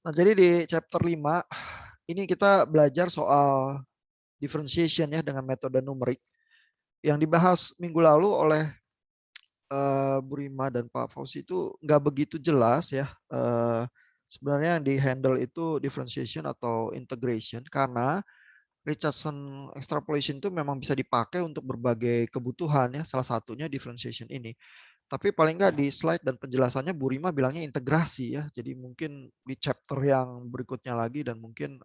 Nah, jadi di chapter 5 ini kita belajar soal differentiation ya dengan metode numerik yang dibahas minggu lalu oleh Bu Rima dan Pak Fauzi itu nggak begitu jelas ya. Sebenarnya yang di handle itu differentiation atau integration karena Richardson extrapolation itu memang bisa dipakai untuk berbagai kebutuhan ya. Salah satunya differentiation ini. Tapi paling nggak di slide dan penjelasannya Bu Rima bilangnya integrasi ya. Jadi mungkin di chapter yang berikutnya lagi dan mungkin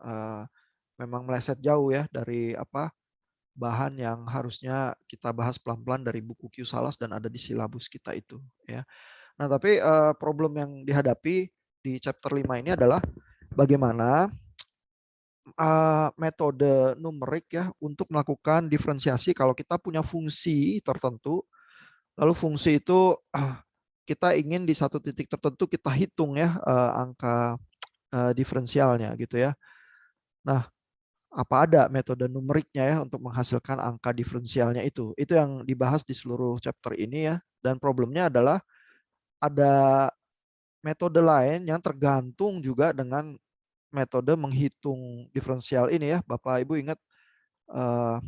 memang meleset jauh ya dari apa bahan yang harusnya kita bahas pelan-pelan dari buku Q Salas dan ada di silabus kita itu ya. Nah, tapi problem yang dihadapi di chapter 5 ini adalah bagaimana metode numerik ya untuk melakukan diferensiasi kalau kita punya fungsi tertentu, lalu fungsi itu kita ingin di satu titik tertentu kita hitung ya angka diferensialnya gitu ya. Nah, apa ada metode numeriknya ya untuk menghasilkan angka diferensialnya itu? Itu yang dibahas di seluruh chapter ini ya. Dan problemnya adalah ada metode lain yang tergantung juga dengan metode menghitung diferensial ini ya. Bapak Ibu ingat uh,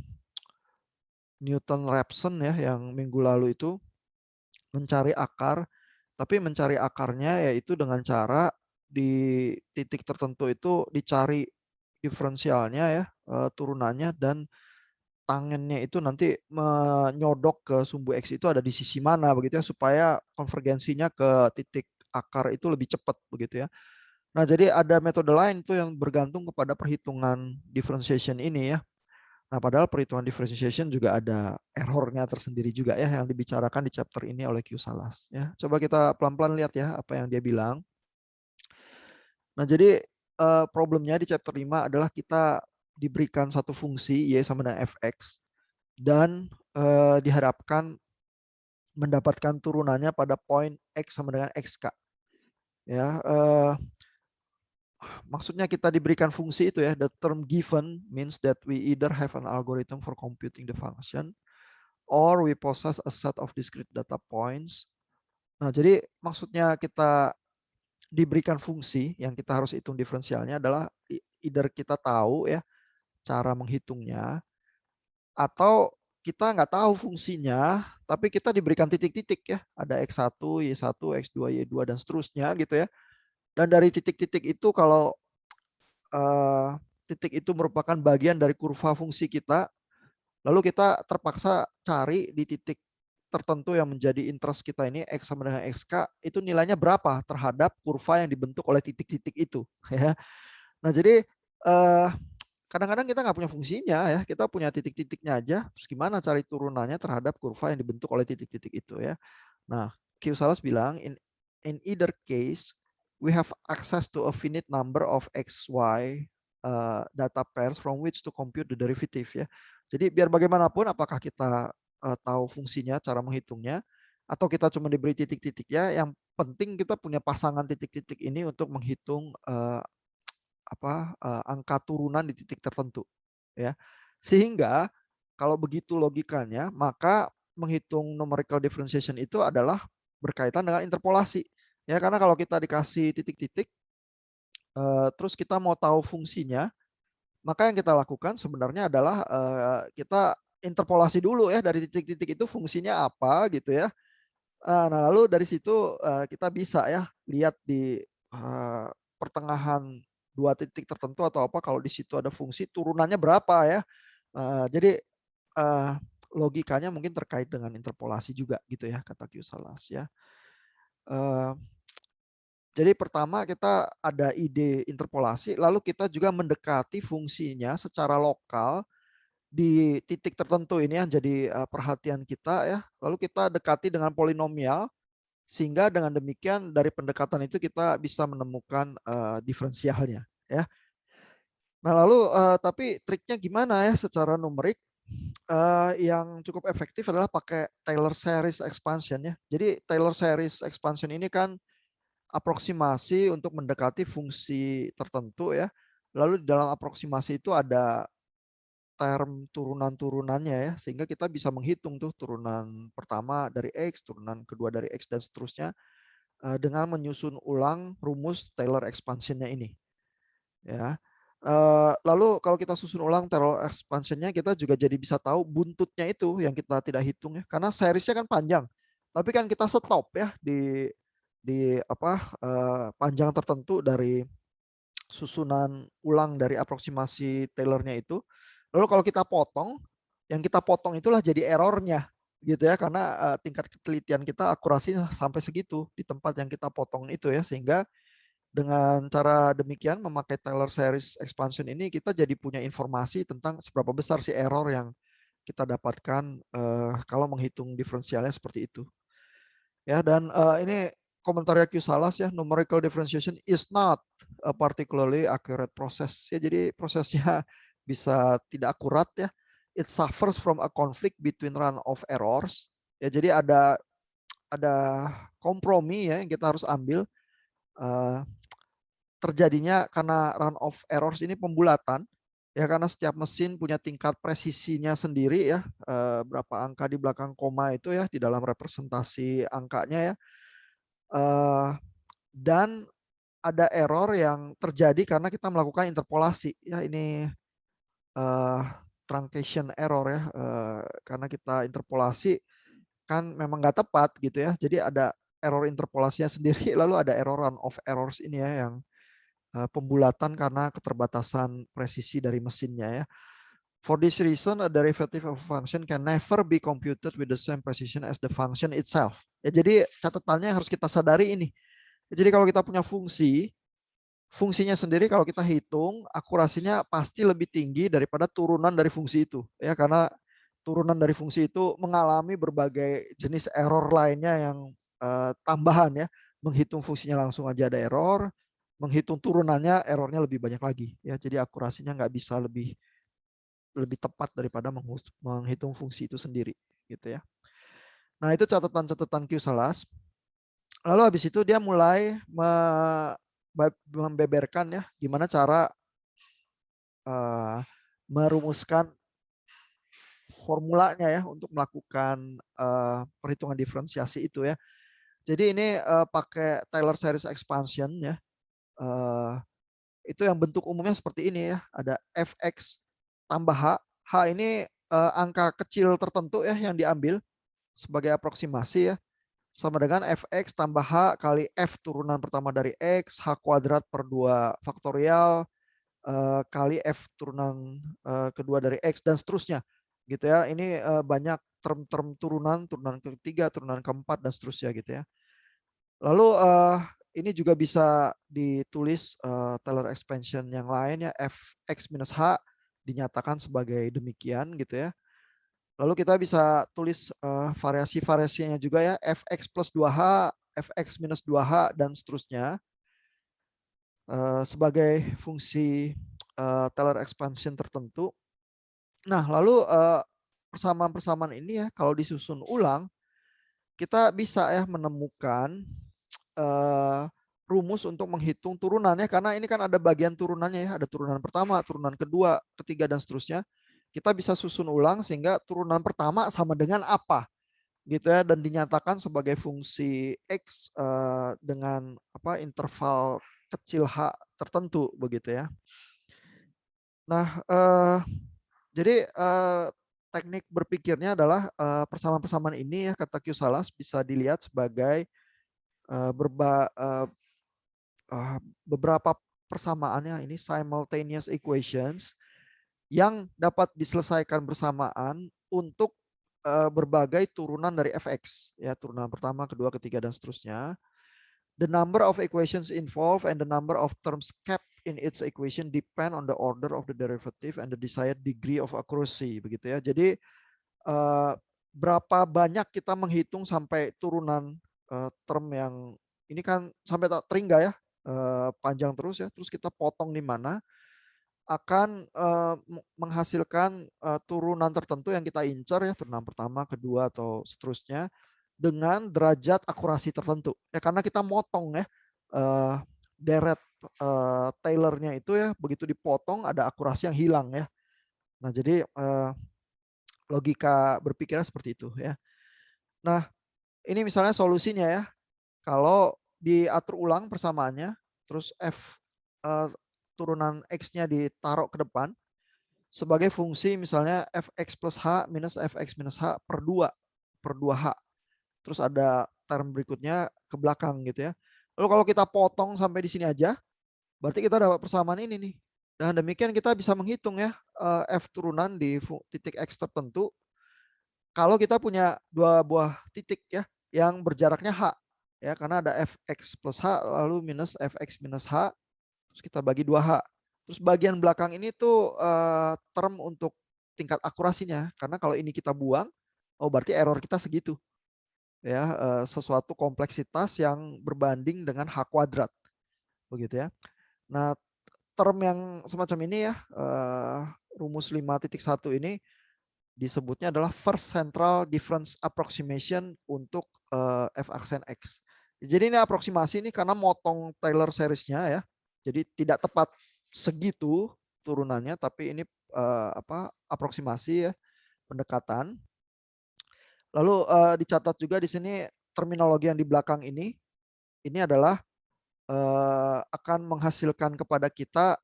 Newton-Raphson ya yang minggu lalu itu mencari akar, tapi mencari akarnya yaitu dengan cara di titik tertentu itu dicari diferensialnya ya, turunannya dan tangannya itu nanti menyodok ke sumbu X itu ada di sisi mana begitu ya supaya konvergensinya ke titik akar itu lebih cepat begitu ya. Nah, jadi ada metode lain tuh yang bergantung kepada perhitungan differentiation ini ya. Nah, padahal perhitungan differentiation juga ada errornya tersendiri juga ya yang dibicarakan di chapter ini oleh Q Salas ya. Coba kita pelan-pelan lihat ya apa yang dia bilang. Nah, jadi problemnya di chapter 5 adalah kita diberikan satu fungsi y sama dengan fx dan diharapkan mendapatkan turunannya pada poin x sama dengan xk. Ya, maksudnya kita diberikan fungsi itu ya, the term given means that we either have an algorithm for computing the function or we possess a set of discrete data points. Nah, jadi maksudnya kita diberikan fungsi yang kita harus hitung diferensialnya adalah either kita tahu ya cara menghitungnya atau kita nggak tahu fungsinya, tapi kita diberikan titik-titik ya, ada X1, Y1, X2, Y2 dan seterusnya gitu ya. Dan dari titik-titik itu kalau uh, titik itu merupakan bagian dari kurva fungsi kita, lalu kita terpaksa cari di titik tertentu yang menjadi interest kita ini X sama dengan XK itu nilainya berapa terhadap kurva yang dibentuk oleh titik-titik itu ya. Nah, jadi kadang-kadang kita nggak punya fungsinya ya, kita punya titik-titiknya aja, terus gimana cari turunannya terhadap kurva yang dibentuk oleh titik-titik itu ya. Nah, Q Salas bilang in either case we have access to a finite number of x, y data pairs from which to compute the derivative ya. Jadi biar bagaimanapun apakah kita tahu fungsinya, cara menghitungnya, atau kita cuma diberi titik-titiknya, yang penting kita punya pasangan titik-titik ini untuk menghitung angka turunan di titik tertentu ya. Sehingga kalau begitu logikanya, maka menghitung numerical differentiation itu adalah berkaitan dengan interpolasi. Ya, karena kalau kita dikasih titik-titik terus kita mau tahu fungsinya, maka yang kita lakukan sebenarnya adalah kita interpolasi dulu ya dari titik-titik itu fungsinya apa gitu ya. Nah, lalu dari situ kita bisa ya lihat di pertengahan dua titik tertentu atau apa kalau di situ ada fungsi turunannya berapa ya. Jadi uh, logikanya mungkin terkait dengan interpolasi juga gitu ya kata Q Salas ya. Uh, jadi pertama kita ada ide interpolasi, lalu kita juga mendekati fungsinya secara lokal di titik tertentu ini yang jadi perhatian kita ya. Lalu kita dekati dengan polinomial sehingga dengan demikian dari pendekatan itu kita bisa menemukan diferensialnya ya. Nah, lalu tapi triknya gimana ya secara numerik? Yang cukup efektif adalah pakai Taylor series expansion ya. Jadi Taylor series expansion ini kan aproksimasi untuk mendekati fungsi tertentu ya. Lalu di dalam aproksimasi itu ada term turunan-turunannya ya, sehingga kita bisa menghitung tuh turunan pertama dari X, turunan kedua dari X dan seterusnya. dengan menyusun ulang rumus Taylor expansion-nya ini, ya. Lalu kalau kita susun ulang Taylor expansion-nya, kita juga jadi bisa tahu buntutnya itu yang kita tidak hitung ya, karena series-nya kan panjang. Tapi kan kita stop ya di apa, panjang tertentu dari susunan ulang dari aproksimasi Taylor-nya itu. Lalu kalau kita potong, yang kita potong itulah jadi errornya gitu ya, karena tingkat ketelitian kita akurasinya sampai segitu di tempat yang kita potong itu ya, sehingga dengan cara demikian memakai Taylor series expansion ini kita jadi punya informasi tentang seberapa besar sih error yang kita dapatkan kalau menghitung diferensialnya seperti itu. Ya, dan ini komentarnya Q Salas ya, numerical differentiation is not a particularly accurate process. Ya, jadi prosesnya bisa tidak akurat ya. It suffers from a conflict between run-off errors. Ya, jadi ada kompromi ya yang kita harus ambil. Terjadinya karena run-off errors ini pembulatan. Ya, karena setiap mesin punya tingkat presisinya sendiri ya, berapa angka di belakang koma itu ya di dalam representasi angkanya ya. Dan ada error yang terjadi karena kita melakukan interpolasi ya, ini truncation error ya, karena kita interpolasi kan memang nggak tepat gitu ya, jadi ada error interpolasinya sendiri. Lalu ada error run of errors ini ya, yang pembulatan karena keterbatasan presisi dari mesinnya ya. For this reason, a derivative of a function can never be computed with the same precision as the function itself. Ya, jadi catatannya yang harus kita sadari ini. Jadi kalau kita punya fungsinya sendiri kalau kita hitung akurasinya pasti lebih tinggi daripada turunan dari fungsi itu ya, karena turunan dari fungsi itu mengalami berbagai jenis error lainnya yang tambahan ya. Menghitung fungsinya langsung aja ada error, menghitung turunannya errornya lebih banyak lagi ya, jadi akurasinya nggak bisa lebih lebih tepat daripada menghitung fungsi itu sendiri gitu ya. Nah, itu catatan-catatan Q-Salas. Lalu habis itu dia mulai membeberkan ya gimana cara merumuskan formulanya ya untuk melakukan perhitungan diferensiasi itu ya. Jadi ini pakai Taylor series expansion ya. Itu yang bentuk umumnya seperti ini ya. Ada fx tambah h. H ini angka kecil tertentu ya yang diambil sebagai aproksimasi ya. Sama dengan fx tambah h kali f turunan pertama dari x, h kuadrat per 2 faktorial kali f turunan kedua dari x dan seterusnya gitu ya. Ini banyak term-term turunan, turunan ketiga, turunan keempat dan seterusnya gitu ya. Lalu ini juga bisa ditulis Taylor expansion yang lain ya, fx minus h dinyatakan sebagai demikian gitu ya. Lalu kita bisa tulis variasi-variasinya juga ya, fx plus 2h, fx minus 2h dan seterusnya sebagai fungsi Taylor expansion tertentu. Nah, lalu persamaan-persamaan ini ya kalau disusun ulang kita bisa ya menemukan rumus untuk menghitung turunannya, karena ini kan ada bagian turunannya ya, ada turunan pertama, turunan kedua, ketiga dan seterusnya. Kita bisa susun ulang sehingga turunan pertama sama dengan apa gitu ya, dan dinyatakan sebagai fungsi x dengan apa interval kecil h tertentu begitu ya. Nah, jadi teknik berpikirnya adalah persamaan-persamaan ini ya kata Q Salas bisa dilihat sebagai beberapa persamaannya ini simultaneous equations yang dapat diselesaikan bersamaan untuk berbagai turunan dari fx ya, turunan pertama, kedua, ketiga dan seterusnya. The number of equations involved and the number of terms kept in its equation depend on the order of the derivative and the desired degree of accuracy begitu ya. Jadi berapa banyak kita menghitung sampai turunan term yang ini kan sampai tak terhingga ya, panjang terus ya, terus kita potong di mana akan menghasilkan turunan tertentu yang kita incar ya, turunan pertama, kedua atau seterusnya dengan derajat akurasi tertentu ya, karena kita motong ya deret Taylor-nya itu ya, begitu dipotong ada akurasi yang hilang ya. Nah, jadi logika berpikirnya seperti itu ya. Nah, ini misalnya solusinya ya. Kalau diatur ulang persamaannya, terus eee, turunan X-nya ditaruh ke depan sebagai fungsi misalnya fx plus h minus fx minus h per 2h. Terus ada term berikutnya ke belakang gitu ya. Lalu kalau kita potong sampai di sini aja, berarti kita dapat persamaan ini nih. Dan demikian kita bisa menghitung ya f turunan di titik x tertentu kalau kita punya dua buah titik ya yang berjaraknya h ya, karena ada fx plus h lalu minus fx minus h, terus kita bagi 2h. Terus bagian belakang ini tuh term untuk tingkat akurasinya, karena kalau ini kita buang, oh berarti error kita segitu ya, sesuatu kompleksitas yang berbanding dengan h kuadrat begitu ya. Nah, term yang semacam ini ya, rumus 5.1 ini disebutnya adalah first central difference approximation untuk f aksen x. Jadi ini aproksimasi ini karena motong Taylor seriesnya ya. Jadi tidak tepat segitu turunannya, tapi ini aproksimasi ya, pendekatan. Lalu dicatat juga di sini terminologi yang di belakang ini adalah akan menghasilkan kepada kita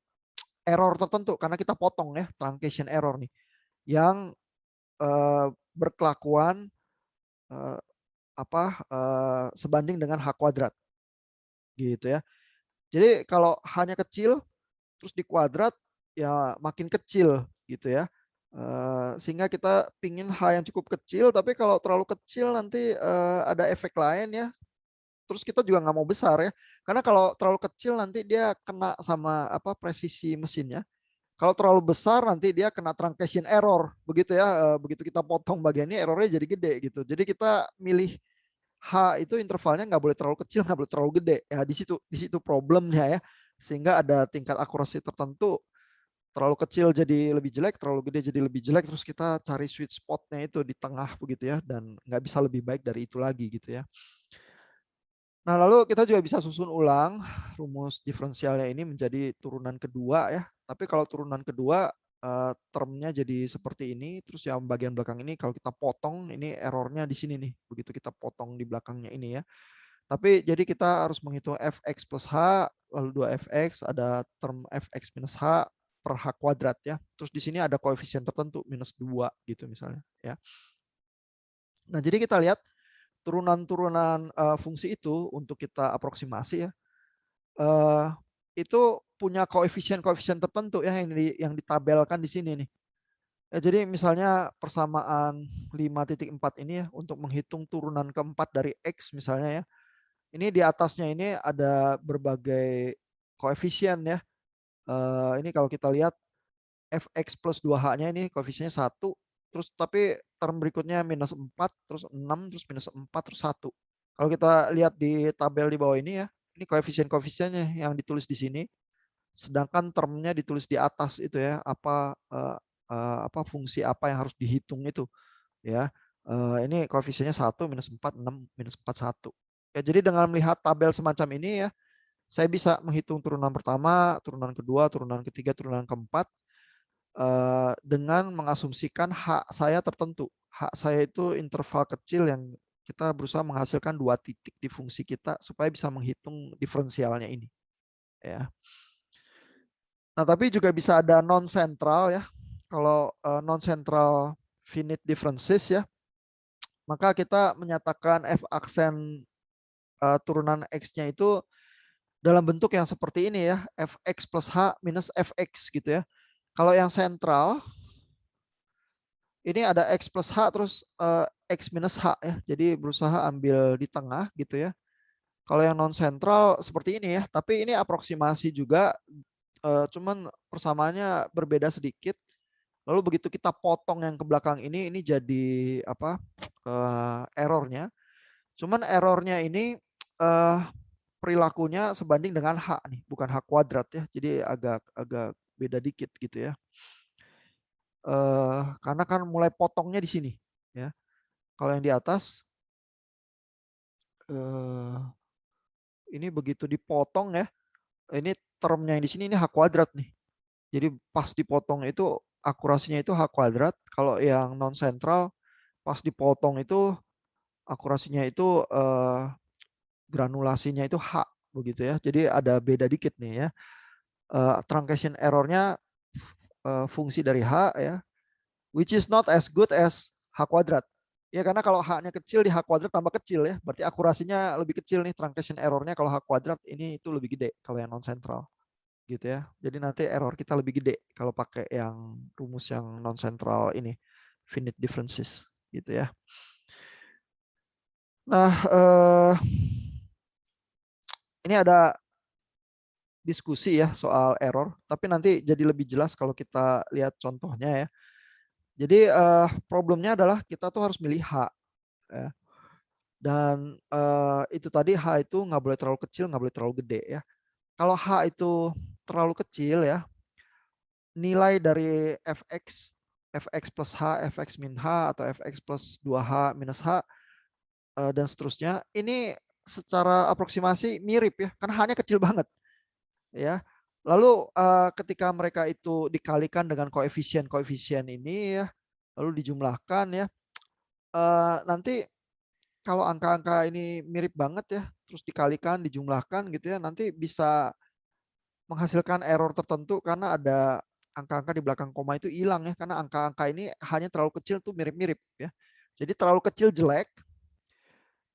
error tertentu karena kita potong ya, truncation error nih yang berkelakuan eh, sebanding dengan h kuadrat gitu ya. Jadi kalau hanya kecil terus di kuadrat ya makin kecil gitu ya. Sehingga kita pingin h yang cukup kecil, tapi kalau terlalu kecil nanti ada efek lain ya. Terus kita juga nggak mau besar ya, karena kalau terlalu kecil nanti dia kena sama presisi mesinnya. Kalau terlalu besar nanti dia kena truncation error begitu ya. Begitu kita potong bagian ini errornya jadi gede gitu. Jadi kita milih H itu intervalnya nggak boleh terlalu kecil, nggak boleh terlalu gede. Ya di situ problemnya ya. Sehingga ada tingkat akurasi tertentu, terlalu kecil jadi lebih jelek, terlalu gede jadi lebih jelek. Terus kita cari sweet spotnya itu di tengah begitu ya, dan nggak bisa lebih baik dari itu lagi gitu ya. Nah, lalu kita juga bisa susun ulang rumus diferensialnya ini menjadi turunan kedua ya. Tapi kalau turunan kedua termnya jadi seperti ini, terus yang bagian belakang ini kalau kita potong ini errornya di sini nih. Begitu kita potong di belakangnya ini ya. Tapi jadi kita harus menghitung fx plus h, lalu 2fx, ada term fx minus h per h kuadrat ya. Terus di sini ada koefisien tertentu minus 2 gitu misalnya ya. Nah, jadi kita lihat turunan-turunan fungsi itu untuk kita aproksimasi ya, eh, itu punya koefisien-koefisien tertentu ya yang ditabelkan di sini nih. Ya, jadi misalnya persamaan 5.4 ini ya untuk menghitung turunan keempat dari X misalnya ya. Ini di atasnya ini ada berbagai koefisien ya. Ini kalau kita lihat fx plus 2h-nya ini koefisiennya 1, terus tapi term berikutnya minus 4, terus 6, terus minus 4, terus 1. Kalau kita lihat di tabel di bawah ini ya, ini koefisien-koefisiennya yang ditulis di sini, sedangkan termnya ditulis di atas itu ya, fungsi apa yang harus dihitung itu ya. Ini koefisiennya 1, minus 4, 6, minus 4, 1. Ya, jadi dengan melihat tabel semacam ini ya, saya bisa menghitung turunan pertama, turunan kedua, turunan ketiga, turunan keempat, dengan mengasumsikan hak saya tertentu. Hak saya itu interval kecil yang kita berusaha menghasilkan dua titik di fungsi kita supaya bisa menghitung diferensialnya ini. Ya. Nah, tapi juga bisa ada non sentral ya. Kalau non sentral finite differences ya, maka kita menyatakan f aksen turunan x-nya itu dalam bentuk yang seperti ini ya, fx plus h minus fx gitu ya. Kalau yang sentral ini ada X plus H terus X minus H ya. Jadi berusaha ambil di tengah gitu ya. Kalau yang non sentral seperti ini ya, tapi ini aproksimasi juga, cuman persamaannya berbeda sedikit. Lalu begitu kita potong yang ke belakang ini jadi errornya. Cuman errornya ini perilakunya sebanding dengan H nih, bukan H kuadrat ya. Jadi agak agak beda dikit gitu ya. Karena kan mulai potongnya di sini ya. Kalau yang di atas ini begitu dipotong ya, ini termnya yang di sini ini h kuadrat nih. Jadi pas dipotong itu akurasinya itu h kuadrat. Kalau yang non sentral pas dipotong itu akurasinya itu granulasinya itu H begitu ya. Jadi ada beda dikit nih ya. Truncation errornya fungsi dari H ya, which is not as good as H kuadrat. Ya karena kalau H-nya kecil di H kuadrat tambah kecil ya, berarti akurasinya lebih kecil nih truncation errornya kalau H kuadrat ini itu lebih gede kalau yang non sentral gitu ya. Jadi nanti error kita lebih gede kalau pakai yang rumus yang non sentral ini, finite differences gitu ya. Nah, ini ada diskusi ya soal error, tapi nanti jadi lebih jelas kalau kita lihat contohnya ya. Jadi problemnya adalah kita tuh harus milih H ya. Dan itu tadi H itu nggak boleh terlalu kecil, nggak boleh terlalu gede ya. Kalau H itu terlalu kecil ya, nilai dari fx plus H, fx min H, atau fx plus 2H minus H, dan seterusnya, ini secara aproksimasi mirip ya, karena H-nya kecil banget ya. Lalu ketika mereka itu dikalikan dengan koefisien-koefisien ini ya, lalu dijumlahkan ya, nanti kalau angka-angka ini mirip banget ya, terus dikalikan, dijumlahkan gitu ya, nanti bisa menghasilkan error tertentu karena ada angka-angka di belakang koma itu hilang ya, karena angka-angka ini hanya terlalu kecil tuh mirip-mirip ya. Jadi terlalu kecil jelek,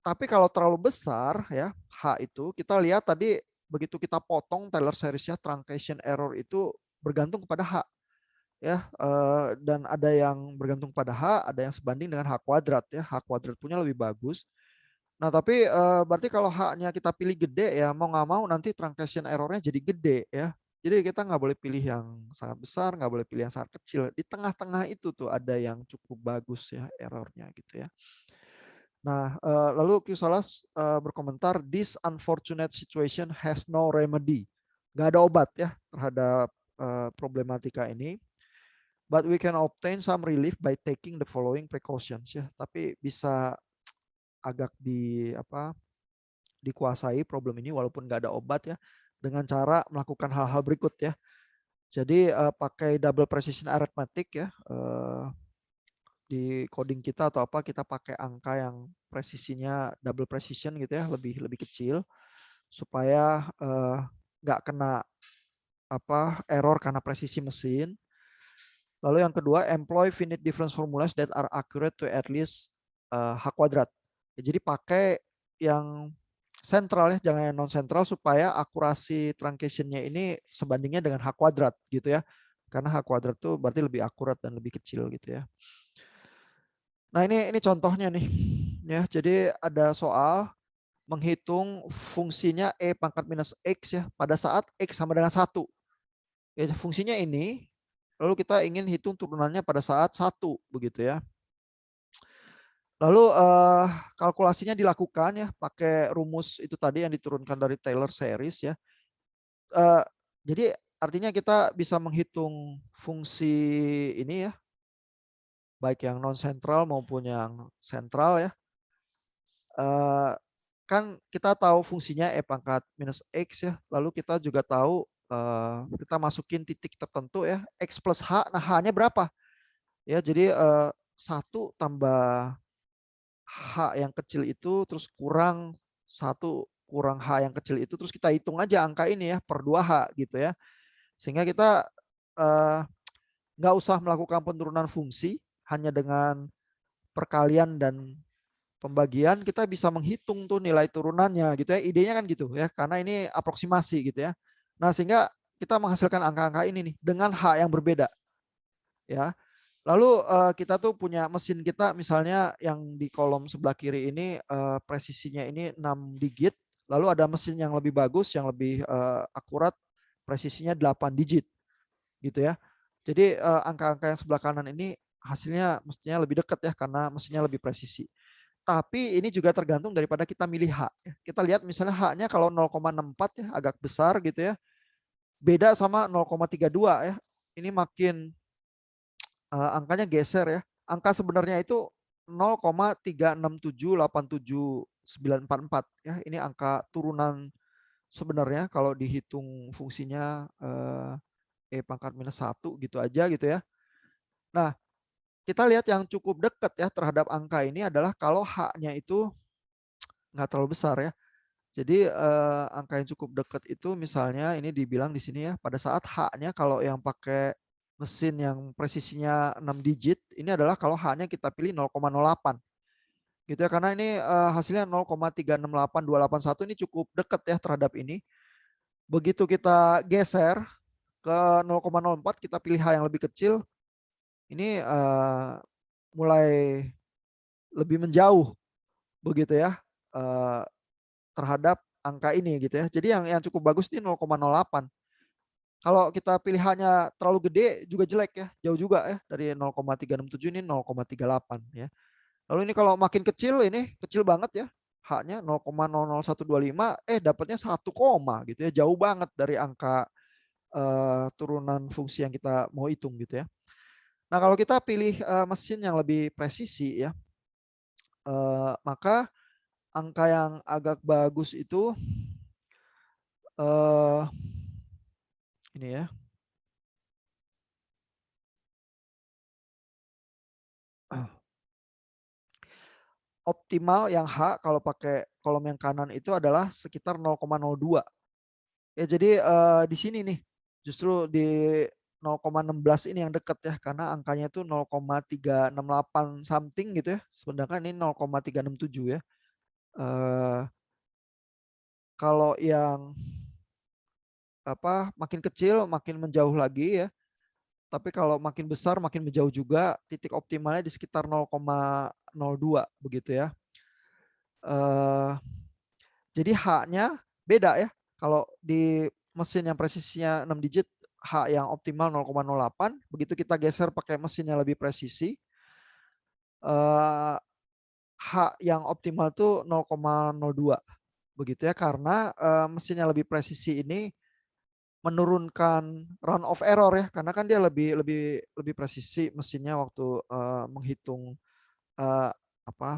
tapi kalau terlalu besar ya, H itu kita lihat tadi begitu kita potong Taylor seriesnya truncation error itu bergantung kepada H ya, dan ada yang bergantung pada H, ada yang sebanding dengan H kuadrat ya. H kuadrat punya lebih bagus. Nah, tapi berarti kalau H-nya kita pilih gede ya, mau nggak mau nanti truncation errornya jadi gede ya. Jadi kita nggak boleh pilih yang sangat besar, nggak boleh pilih yang sangat kecil. Di tengah-tengah itu tuh ada yang cukup bagus ya errornya gitu ya. Nah, lalu Q Salas berkomentar, this unfortunate situation has no remedy. Nggak ada obat ya terhadap problematika ini. But we can obtain some relief by taking the following precautions ya. Tapi bisa agak dikuasai problem ini walaupun nggak ada obat ya, dengan cara melakukan hal-hal berikut ya. Jadi pakai double precision arithmetic ya, di coding kita atau apa kita pakai angka yang presisinya double precision gitu ya, lebih lebih kecil supaya nggak kena error karena presisi mesin. Lalu yang kedua, employ finite difference formulas that are accurate to at least H kuadrat. Ya, jadi pakai yang sentral ya, jangan yang non sentral supaya akurasi truncationnya ini sebandingnya dengan H kuadrat gitu ya. Karena H kuadrat tuh berarti lebih akurat dan lebih kecil gitu ya. Nah, ini contohnya nih. Ya, jadi ada soal menghitung fungsinya E pangkat minus X ya pada saat X sama dengan 1. Ya, fungsinya ini, lalu kita ingin hitung turunannya pada saat 1 begitu ya. Lalu kalkulasinya dilakukan ya pakai rumus itu tadi yang diturunkan dari Taylor series ya. Uh, jadi artinya kita bisa menghitung fungsi ini ya, baik yang non sentral maupun yang sentral ya. Kan kita tahu fungsinya E pangkat minus X ya, lalu kita juga tahu kita masukin titik tertentu ya, X plus H, nah H-nya berapa? Ya, jadi 1 tambah H yang kecil itu terus kurang 1 kurang H yang kecil itu, terus kita hitung aja angka ini ya per 2H gitu ya. Sehingga kita nggak usah melakukan penurunan fungsi, hanya dengan perkalian dan pembagian kita bisa menghitung tuh nilai turunannya gitu ya. Idenya kan gitu ya, karena ini aproksimasi gitu ya. Nah, sehingga kita menghasilkan angka-angka ini nih dengan H yang berbeda ya. Lalu kita tuh punya mesin kita misalnya yang di kolom sebelah kiri ini presisinya ini 6 digit, lalu ada mesin yang lebih bagus yang lebih akurat presisinya 8 digit gitu ya. Jadi angka-angka yang sebelah kanan ini hasilnya mestinya lebih dekat ya karena mesinnya lebih presisi. Tapi ini juga tergantung daripada kita milih H. Kita lihat misalnya H-nya kalau 0,64 ya agak besar gitu ya. Beda sama 0,32 ya. Ini makin angkanya geser ya. Angka sebenarnya itu 0,3678794 ya. Ini angka turunan sebenarnya kalau dihitung fungsinya E pangkat minus 1 gitu aja gitu ya. Nah, kita lihat yang cukup dekat ya terhadap angka ini adalah kalau H-nya itu nggak terlalu besar ya. Jadi angka yang cukup dekat itu misalnya ini dibilang di sini ya, pada saat H-nya kalau yang pakai mesin yang presisinya 6 digit, ini adalah kalau H-nya kita pilih 0,08 gitu ya, karena ini hasilnya 0,368281 ini cukup dekat ya terhadap ini. Begitu kita geser ke 0,04 kita pilih H yang lebih kecil, ini mulai lebih menjauh begitu ya terhadap angka ini gitu ya. Jadi yang cukup bagus ini 0,08. Kalau kita pilihannya terlalu gede juga jelek ya, jauh juga ya dari 0,367 ini 0,38 ya. Lalu ini kalau makin kecil ini kecil banget ya. H-nya 0,00125 dapatnya 1 koma gitu ya, jauh banget dari angka turunan fungsi yang kita mau hitung gitu ya. Nah, kalau kita pilih mesin yang lebih presisi ya, maka angka yang agak bagus itu eh ini ya. Optimal yang H kalau pakai kolom yang kanan itu adalah sekitar 0,02. Ya jadi di sini nih justru di 0,16 ini yang dekat ya karena angkanya itu 0,368 something gitu ya. Sedangkan ini 0,367 ya. Eh kalau yang apa makin kecil makin menjauh lagi ya. Tapi kalau makin besar makin menjauh juga, titik optimalnya di sekitar 0,02 begitu ya. Eh Jadi H-nya beda ya. Kalau di mesin yang presisinya 6 digit, H yang optimal 0,08. Begitu kita geser pakai mesin yang lebih presisi, eh, H yang optimal itu 0,02. Begitu ya, karena mesin yang lebih presisi ini menurunkan run of error ya, karena kan dia lebih lebih lebih presisi mesinnya waktu menghitung eh, apa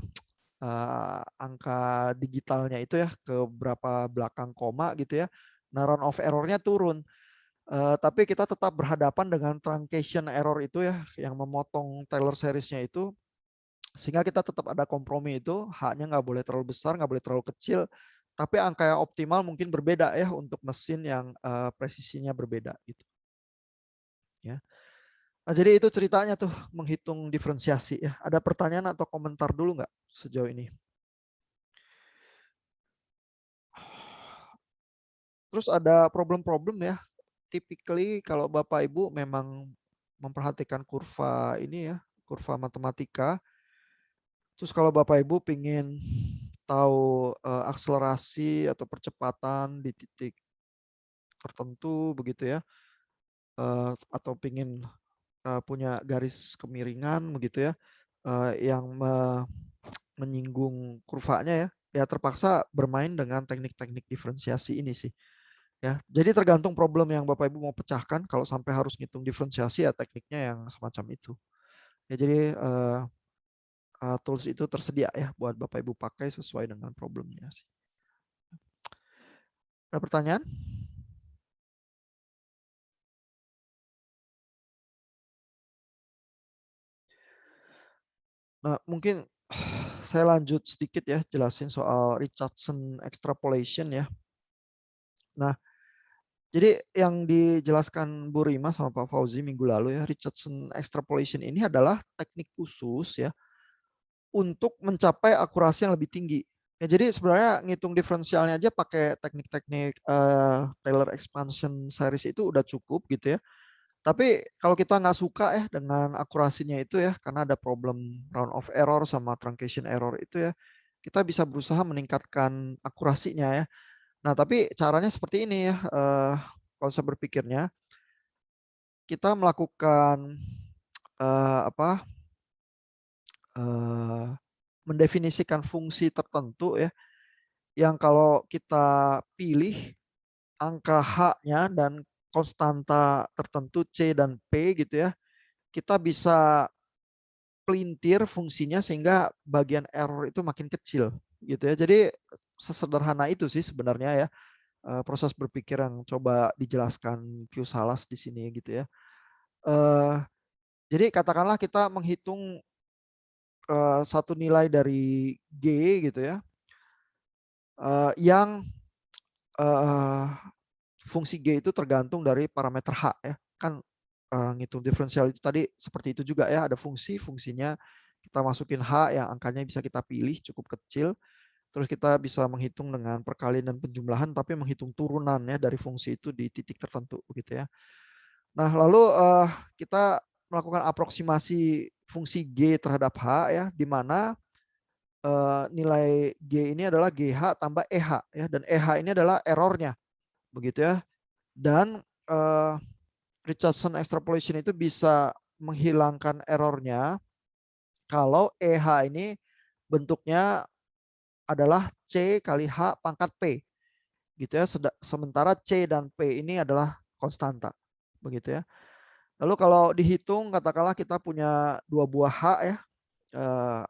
angka digitalnya itu ya ke berapa belakang koma gitu ya. Nah, run of errornya turun. Tapi kita tetap berhadapan dengan truncation error itu ya yang memotong Taylor seriesnya itu sehingga kita tetap ada kompromi itu H-nya nggak boleh terlalu besar, nggak boleh terlalu kecil. Tapi angka yang optimal mungkin berbeda ya untuk mesin yang presisinya berbeda gitu ya. Nah, jadi itu ceritanya tuh menghitung diferensiasi ya. Ada pertanyaan atau komentar dulu nggak sejauh ini? Terus ada problem-problem ya. Typically kalau Bapak Ibu memang memperhatikan kurva ini ya, kurva matematika. Terus kalau Bapak Ibu pingin tahu akselerasi atau percepatan di titik tertentu begitu ya, atau pingin punya garis kemiringan begitu ya, yang menyinggung kurvanya ya, ya terpaksa bermain dengan teknik-teknik diferensiasi ini sih. Ya, jadi tergantung problem yang Bapak Ibu mau pecahkan. Kalau sampai harus ngitung diferensiasi ya tekniknya yang semacam itu. Ya, jadi tools itu tersedia ya buat Bapak Ibu pakai sesuai dengan problemnya sih. Ada pertanyaan? Nah, mungkin saya lanjut sedikit ya jelasin soal Richardson extrapolation ya. Nah, jadi yang dijelaskan Bu Rima sama Pak Fauzi minggu lalu ya, Richardson extrapolation ini adalah teknik khusus ya untuk mencapai akurasi yang lebih tinggi. Ya, jadi sebenarnya ngitung diferensialnya aja pakai teknik-teknik Taylor expansion series itu udah cukup gitu ya. Tapi kalau kita nggak suka ya dengan akurasinya itu ya, karena ada problem round of error sama truncation error itu ya, kita bisa berusaha meningkatkan akurasinya ya. Nah, tapi caranya seperti ini ya, kalau saya berpikirnya, kita melakukan apa, eh, mendefinisikan fungsi tertentu ya, yang kalau kita pilih angka H-nya dan konstanta tertentu C dan P gitu ya, kita bisa pelintir fungsinya sehingga bagian error itu makin kecil gitu ya. Jadi sesederhana itu sih sebenarnya ya proses berpikir yang coba dijelaskan Q Salas di sini gitu ya. Eh, jadi katakanlah kita menghitung satu nilai dari G gitu ya. yang eh, fungsi G itu tergantung dari parameter H ya. Kan ngitung diferensial itu tadi seperti itu juga ya, ada fungsinya kita masukin H yang angkanya bisa kita pilih cukup kecil, terus kita bisa menghitung dengan perkalian dan penjumlahan tapi menghitung turunan ya dari fungsi itu di titik tertentu begitu ya. Nah, lalu kita melakukan aproksimasi fungsi G terhadap H ya, di mana nilai G ini adalah GH tambah EH ya, dan EH ini adalah errornya begitu ya. Dan Richardson extrapolation itu bisa menghilangkan errornya kalau EH ini bentuknya adalah C kali H pangkat P gitu ya. Sementara C dan P ini adalah konstanta begitu ya. Lalu kalau dihitung katakanlah kita punya dua buah H ya,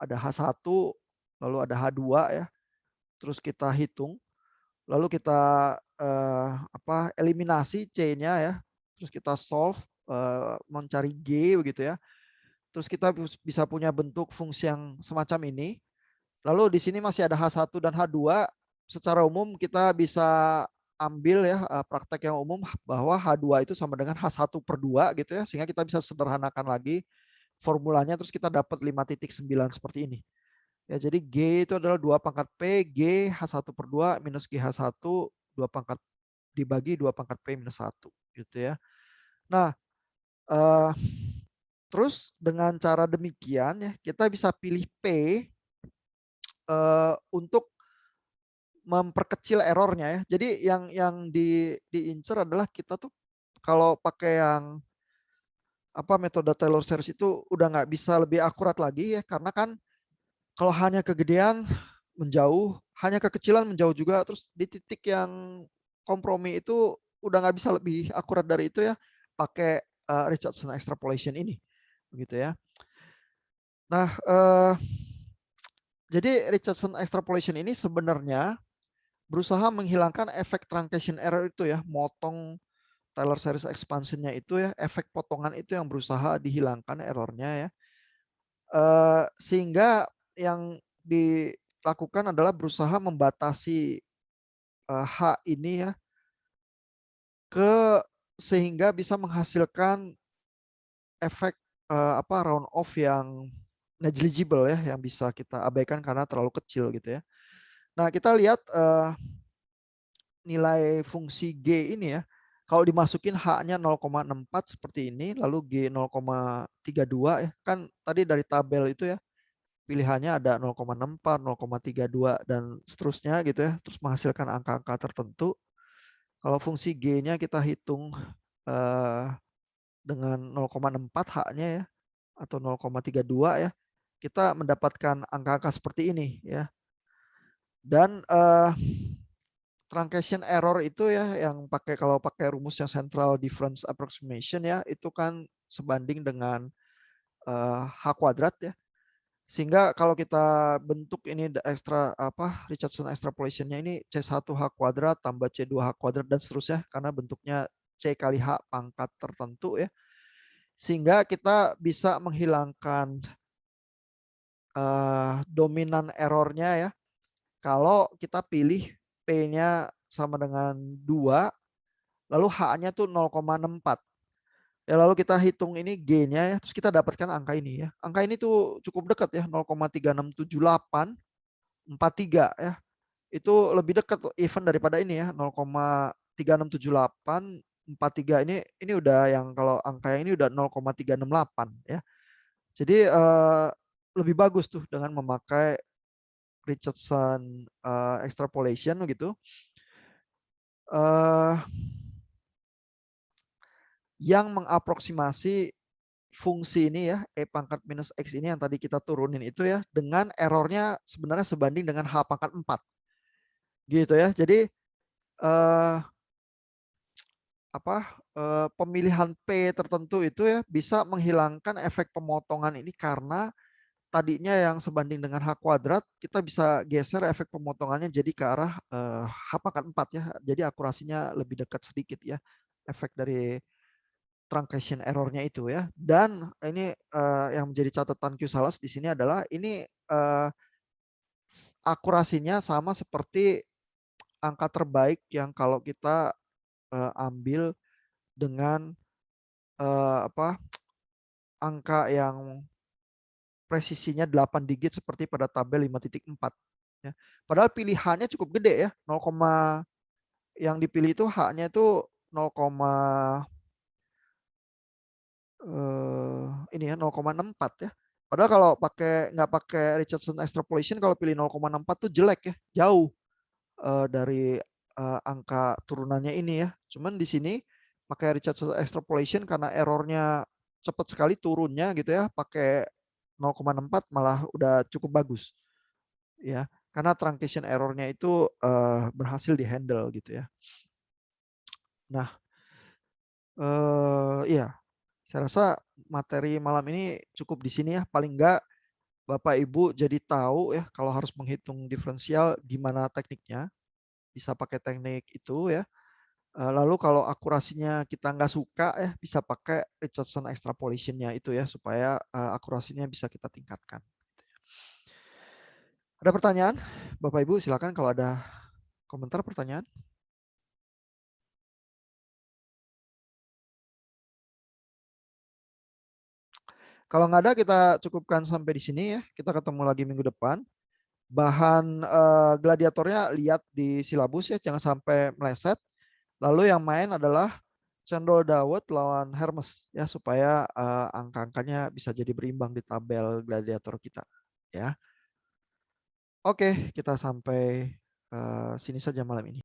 ada H1 lalu ada H2 ya. Terus kita hitung, lalu kita eliminasi C-nya ya. Terus kita solve mencari G begitu ya. Terus kita bisa punya bentuk fungsi yang semacam ini. Lalu di sini masih ada H1 dan H2. Secara umum kita bisa ambil ya praktek yang umum bahwa H2 itu sama dengan H1/2 gitu ya. Sehingga kita bisa sederhanakan lagi formulanya, terus kita dapat 5,9 seperti ini. Ya, jadi G itu adalah 2 pangkat P, G H1/2 minus G H1, 2 pangkat dibagi 2 pangkat P minus 1 gitu ya. Nah, eh, terus dengan cara demikian ya kita bisa pilih P untuk memperkecil errornya ya. Jadi yang diincer adalah kita tuh kalau pakai yang metode Taylor series itu udah nggak bisa lebih akurat lagi ya, karena kan kalau hanya kegedean menjauh, hanya kekecilan menjauh juga, terus di titik yang kompromi itu udah nggak bisa lebih akurat dari itu ya, pakai Richardson extrapolation ini begitu ya. Nah, jadi Richardson extrapolation ini sebenarnya berusaha menghilangkan efek truncation error itu ya, motong Taylor series expansionnya itu ya, efek potongan itu yang berusaha dihilangkan errornya ya. Sehingga yang dilakukan adalah berusaha membatasi H ini ya sehingga bisa menghasilkan efek round off yang negligible ya, yang bisa kita abaikan karena terlalu kecil gitu ya. Nah, kita lihat nilai fungsi G ini ya. Kalau dimasukin H-nya 0,64 seperti ini, lalu G 0,32 ya. Kan tadi dari tabel itu ya, pilihannya ada 0,64, 0,32 dan seterusnya gitu ya. Terus menghasilkan angka-angka tertentu. Kalau fungsi G-nya kita hitung dengan 0,64 H-nya ya, atau 0,32 ya, kita mendapatkan angka-angka seperti ini ya. Dan truncation error itu ya yang kalau pakai rumus yang central difference approximation ya, itu kan sebanding dengan H kuadrat ya. Sehingga kalau kita bentuk ini Richardson extrapolation-nya ini C1 H kuadrat tambah C2 H kuadrat dan seterusnya, karena bentuknya C kali H pangkat tertentu ya. Sehingga kita bisa menghilangkan dominan errornya ya. Kalau kita pilih P-nya sama dengan 2, lalu H-nya tuh 0,64. Ya, lalu kita hitung ini G-nya ya, terus kita dapatkan angka ini ya. Angka ini tuh cukup dekat ya, 0,367843 ya. Itu lebih dekat even daripada ini ya, 0,367843 ini udah yang kalau angka yang ini udah 0,368 ya. Jadi lebih bagus tuh dengan memakai Richardson extrapolation gitu. Yang mengaproksimasi fungsi ini ya, E pangkat minus X ini yang tadi kita turunin itu ya, dengan errornya sebenarnya sebanding dengan H pangkat 4. Gitu ya. Jadi pemilihan P tertentu itu ya bisa menghilangkan efek pemotongan ini, karena tadinya yang sebanding dengan H kuadrat, kita bisa geser efek pemotongannya jadi ke arah H pangkat 4 ya. Jadi akurasinya lebih dekat sedikit ya, efek dari truncation errornya itu ya. Dan ini yang menjadi catatan Q-Salas di sini adalah ini akurasinya sama seperti angka terbaik yang kalau kita ambil dengan apa, angka yang presisinya 8 digit seperti pada tabel 5.4 ya. Padahal pilihannya cukup gede ya, 0, yang dipilih itu haknya itu 0, ini ya 0,64 ya. Padahal kalau nggak pakai Richardson extrapolation, kalau pilih 0,64 tuh jelek ya, jauh dari angka turunannya ini ya. Cuman di sini pakai Richardson extrapolation karena errornya cepat sekali turunnya gitu ya, pakai 0,64 malah udah cukup bagus ya. Karena truncation errornya itu berhasil dihandle gitu ya. Nah, iya, saya rasa materi malam ini cukup di sini ya. Paling enggak Bapak Ibu jadi tahu ya kalau harus menghitung diferensial gimana tekniknya, bisa pakai teknik itu ya. Lalu kalau akurasinya kita nggak suka ya bisa pakai Richardson extrapolation-nya itu ya supaya akurasinya bisa kita tingkatkan. Ada pertanyaan? Bapak Ibu silakan kalau ada komentar pertanyaan. Kalau nggak ada kita cukupkan sampai di sini ya. Kita ketemu lagi minggu depan. Bahan gladiatornya lihat di silabus ya, jangan sampai meleset. Lalu yang main adalah Cendol Dawet lawan Hermes ya supaya angka-angkanya bisa jadi berimbang di tabel gladiator kita ya. Oke, kita sampai sini saja malam ini.